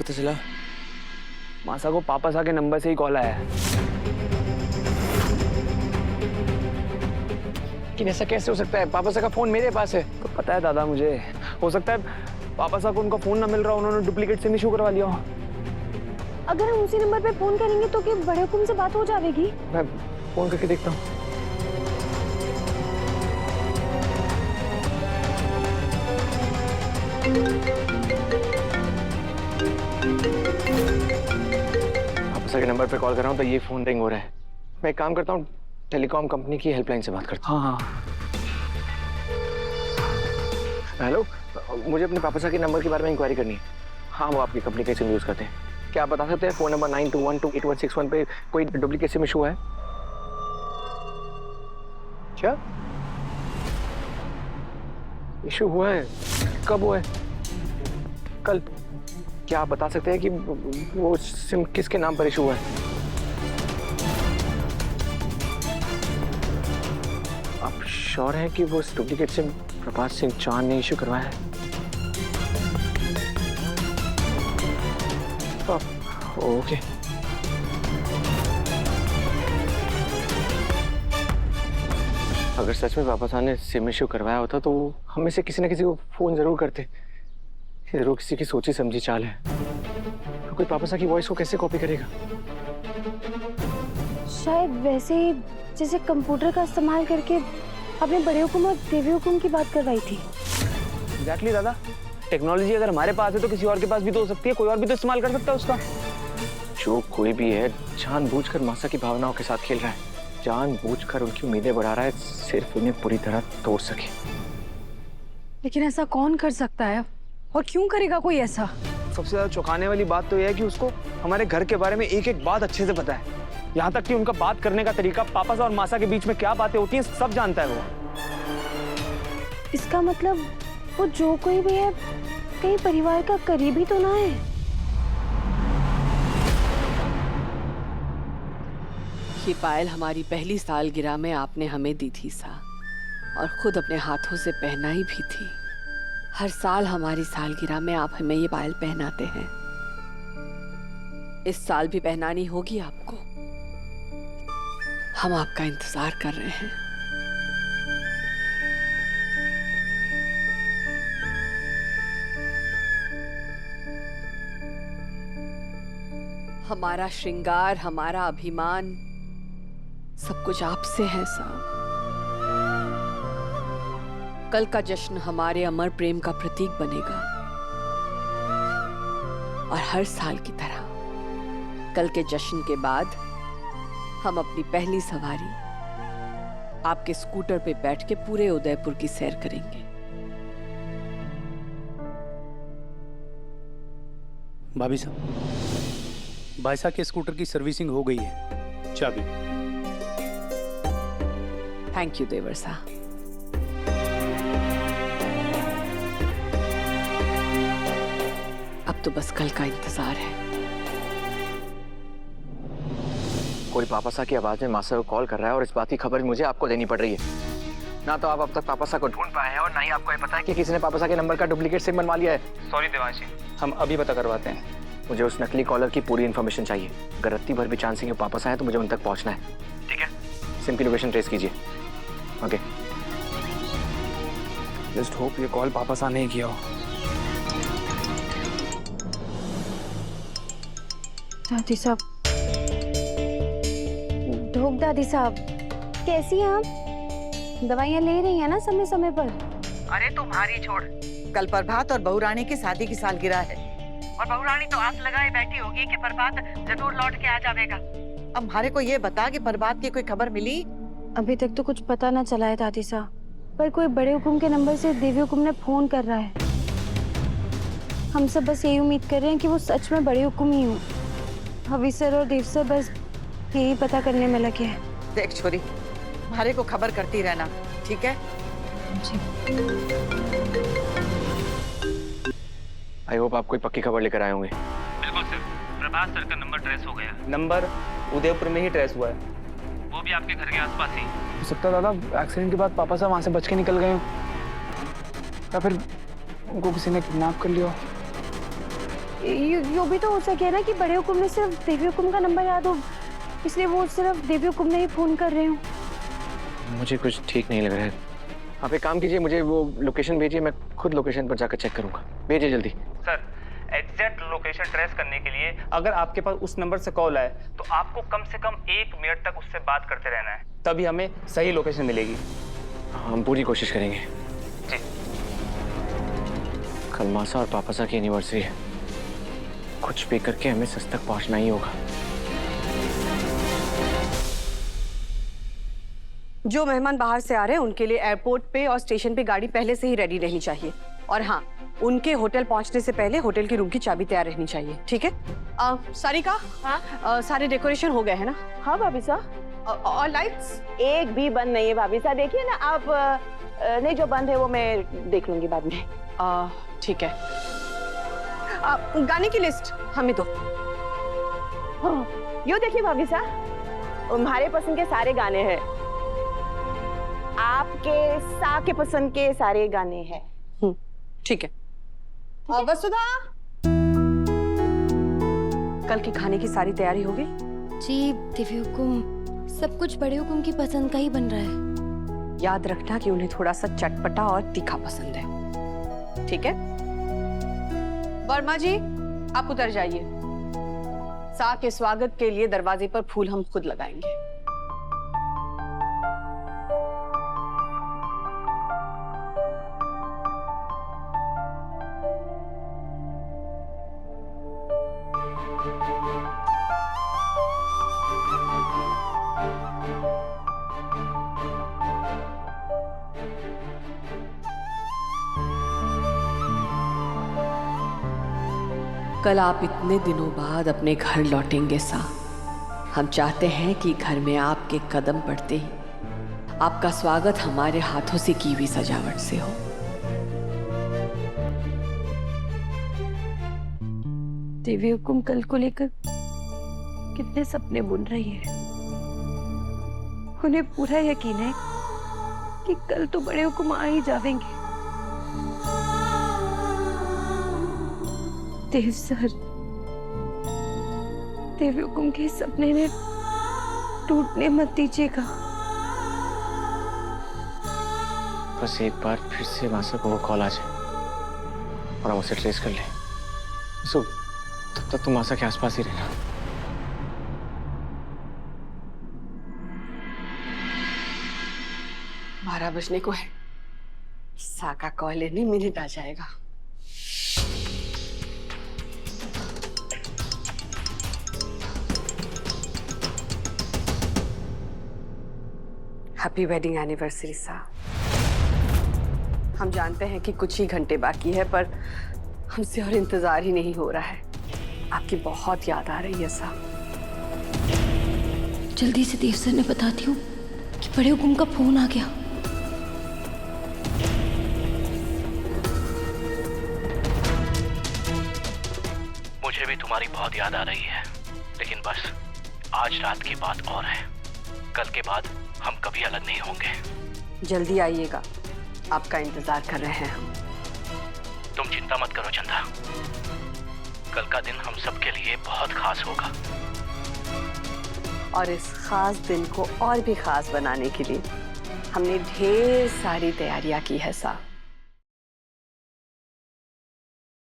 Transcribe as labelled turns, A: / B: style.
A: पता चला?
B: मासा को पापा सा के नंबर से ही कॉल आया है।
A: लेकिन ऐसा कैसे हो सकता है? पापा सा का फोन मेरे पास है।
B: तो पता है दादा मुझे, हो सकता है पापा सा को उनका फोन ना मिल रहा, उन्होंने डुप्लीकेट सिम इशू करवा लिया हो।
C: अगर हम उसी नंबर पे फोन करेंगे तो क्या बड़े हुकुम से बात हो जाएगी?
B: मैं फोन करके देखता हूँ। पापा सा के नंबर पे कॉल कर रहा हूँ तो ये फोन रिंग हो रहा है। मैं एक काम करता हूँ, टेलीकॉम कंपनी की हेल्पलाइन से बात करता हूँ। हाँ हाँ। हेलो, मुझे अपने पापा सा के नंबर के बारे में इंक्वायरी करनी है। हाँ, वो आपकी कंपनी का सिम यूज करते हैं। क्या आप बता सकते हैं फोन नंबर 92128161 पे कोई डुप्लीकेट सिम इशू है क्या? इशू हुआ है? कब हुआ है? कल? क्या आप बता सकते हैं कि वो सिम किसके नाम पर इशू हुआ है? आप श्योर हैं कि वो डुप्लीकेट सिम प्रभात सिंह चौहान ने इशू करवाया है? ओके। अगर सच में पापा साहब ने सिम इशू करवाया होता तो हम में से किसी न किसी को फोन जरूर करते। जरूर किसी की सोची समझी चाल है। तो कोई पापा साहब की वॉइस को कैसे कॉपी करेगा?
C: शायद वैसे ही जैसे कंप्यूटर का इस्तेमाल करके आपने बड़े हुकुम और देवी हुकुम की बात करवाई थी।
B: एग्जैक्टली दादा, टेक्नोलॉजी अगर हमारे पास है तो किसी और के पास भी तो हो सकती है, कोई और भी तो इस्तेमाल कर सकता है उसका। जो कोई भी है जानबूझकर मासा की भावनाओं के साथ खेल रहा है, जानबूझकर उनकी उम्मीदें बढ़ा रहा है, सिर्फ उन्हें पूरी तरह तोड़ सके।
D: लेकिन ऐसा कौन कर सकता है और क्यों करेगा कोई ऐसा?
B: सबसे ज्यादा चौंकाने वाली बात तो यह है कि उसको हमारे घर के बारे में एक एक बात अच्छे से पता है। यहाँ तक कि उनका बात करने का तरीका, पापा सा और मासा के बीच में क्या बातें होती हैं, सब जानता है वो।
C: इसका मतलब वो जो कोई भी है कहीं परिवार का करीबी तो ना है।
E: ये पायल हमारी पहली सालगिरह में आपने हमें दी थी सा, और खुद अपने हाथों से पहनाई भी थी। हर साल हमारी सालगिरह में आप हमें ये पायल पहनाते हैं। इस साल भी पहनानी होगी आपको। हम आपका इंतजार कर रहे हैं। हमारा श्रृंगार, हमारा अभिमान, सब कुछ आपसे है साहब। कल का जश्न हमारे अमर प्रेम का प्रतीक बनेगा, और हर साल की तरह कल के जश्न के बाद हम अपनी पहली सवारी आपके स्कूटर पे बैठ के पूरे उदयपुर की सैर करेंगे।
F: भाभी साहब, बायसा के स्कूटर की सर्विसिंग हो गई है। चाबी।
E: थैंक यू देवर साहब। अब तो बस कल का इंतजार है।
B: कोई पापा सा की आवाज में मासा को कॉल कर रहा है और इस बात की खबर मुझे आपको देनी पड़ रही है। ना तो आप अब तक पापा सा को ढूंढ पाए हैं और ना ही आपको ये पता है कि किसी ने पापा सा के नंबर का डुप्लीकेट सिम बनवा लिया है।
A: सॉरी देवांशी, हम अभी पता करवाते हैं।
B: मुझे उस नकली कॉलर की पूरी इन्फॉर्मेशन चाहिए। अगर रत्ती भर भी चांस है कि वापस आए तो मुझे उन तक पहुंचना है। ठीक है, सिम की लोकेशन ट्रेस कीजिए। ओके। जस्ट होप ये कॉल पापा सा नहीं किया हो।
C: दादी साहब, ढोक दादी साहब, कैसी हैं आप? दवाइयाँ ले रही हैं ना समय समय पर?
G: अरे तुम्हारी छोड़, कल प्रभात और बहुरानी की शादी की सालगिरह है, और बहुरानी तो आस लगाए बैठी होगी कि प्रभात जरूर लौट के आ जाएगा। अब हमारे को ये बता कि प्रभात की कोई खबर मिली?
C: अभी तक तो कुछ पता ना चला है दादी साहब, पर कोई बड़े हुकुम के नंबर से देवी हुकुम ने फोन कर रहा है। हम सब बस यही उम्मीद कर रहे हैं कि वो सच में बड़े हुकुम ही हो। हवी सर और देव सर बस यही पता करने में लगे हैं।
G: देख छोरी, हमारे को खबर करती रहना, ठीक है?
C: जी।
B: आई होप आप कोई पक्की खबर लेकर आए होंगे।
H: बिल्कुल सर, प्रभात सर का नंबर ट्रेस हो गया।
A: नंबर उदयपुर में ही ट्रेस हुआ है,
H: वो भी आपके घर के आसपास ही।
B: हो सकता है दादा एक्सीडेंट के बाद पापा साहब वहां से बच के निकल गए हो, या फिर उनको किसी ने किडनैप कर लिया हो।
C: यो भी तो हो सके ना कि बड़े हुकुम ने सिर्फ देवी हुकुम का नंबर याद हो, इसलिए वो सिर्फ देवी हुकुम ने ही फोन कर रहे हो।
B: मुझे कुछ ठीक नहीं लग रहा है। आप एक काम कीजिए, मुझे वो लोकेशन भेजिए, मैं खुद लोकेशन पर जाकर चेक करूंगा। भेजिए जल्दी।
A: सर, एग्जैक्ट लोकेशन ट्रेस करने के लिए अगर आपके पास उस नंबर से कॉल आए तो आपको कम से कम 1 मिनट तक उससे बात करते रहना है, तभी हमें सही लोकेशन मिलेगी।
B: हम पूरी कोशिश करेंगे।
A: जी।
B: कल मासा और पापासा की एनिवर्सरी है, कुछ भी करके हमें सच तक पहुंचना ही होगा।
I: जो मेहमान बाहर से आ रहे हैं उनके लिए एयरपोर्ट पे और स्टेशन पे गाड़ी पहले से ही रेडी रहनी चाहिए। और हाँ, उनके होटल पहुंचने से पहले होटल की रूम की चाबी तैयार रहनी चाहिए, ठीक है? सारिका, हाँ? सारे डेकोरेशन हो गए हैं ना?
J: हाँ भाभी साहब।
I: और लाइट्स?
J: एक भी बंद नहीं है भाभी साहब, देखिए ना आप। नहीं, जो बंद है वो मैं देख लूंगी बाद में।
I: ठीक है। गाने की लिस्ट हमें दो।
J: यूँ देखिए भाभी साहब, तुम्हारे पसंद के सारे गाने हैं, आपके सा के पसंद के सारे गाने हैं।
I: ठीक है। वसुधा, कल की खाने की सारी तैयारी हो गई?
C: जी देवी हुकुम, सब कुछ बड़े हुकुम की पसंद का ही बन रहा है।
I: याद रखना कि उन्हें थोड़ा सा चटपटा और तीखा पसंद है, ठीक है? वर्मा जी, आप उतर जाइए। सा के स्वागत के लिए दरवाजे पर फूल हम खुद लगाएंगे। कल आप इतने दिनों बाद अपने घर लौटेंगे सा। हम चाहते हैं कि घर में आपके कदम पड़ते ही आपका स्वागत हमारे हाथों से की हुई सजावट से हो।
C: देवी हुकुम कल को लेकर कितने सपने बुन रही है। उन्हें पूरा यकीन है कि कल तो बड़े हुकुम आ ही जाएंगे। देव सर, देवी हुकुम के सपने ने टूटने मत दीजिएगा।
B: बस एक बार फिर से मासा को वो कॉल आ जाए और हम उसे ट्रेस कर ले। तब तक तुम मासा के आसपास ही रहना।
I: बारह बजने को है। सा का कॉल लेने मिनट आ जाएगा। हैप्पी वेडिंग एनिवर्सरी सा। हम जानते हैं कि कुछ ही घंटे बाकी है, पर हमसे और इंतजार ही नहीं हो रहा है। आपकी बहुत याद आ रही है सा।
C: जल्दी से देव सर ने बताती हूँ कि बड़े हुकुम का फोन आ गया।
H: मुझे भी तुम्हारी बहुत याद आ रही है, लेकिन बस आज रात की बात और है। कल के बाद हम कभी अलग नहीं होंगे।
I: जल्दी आइएगा, आपका इंतजार कर रहे हैं हम।
H: तुम चिंता मत करो चंदा, कल का दिन हम सबके लिए बहुत खास होगा।
I: और इस खास दिन को और भी खास बनाने के लिए हमने ढेर सारी तैयारियां की है सा।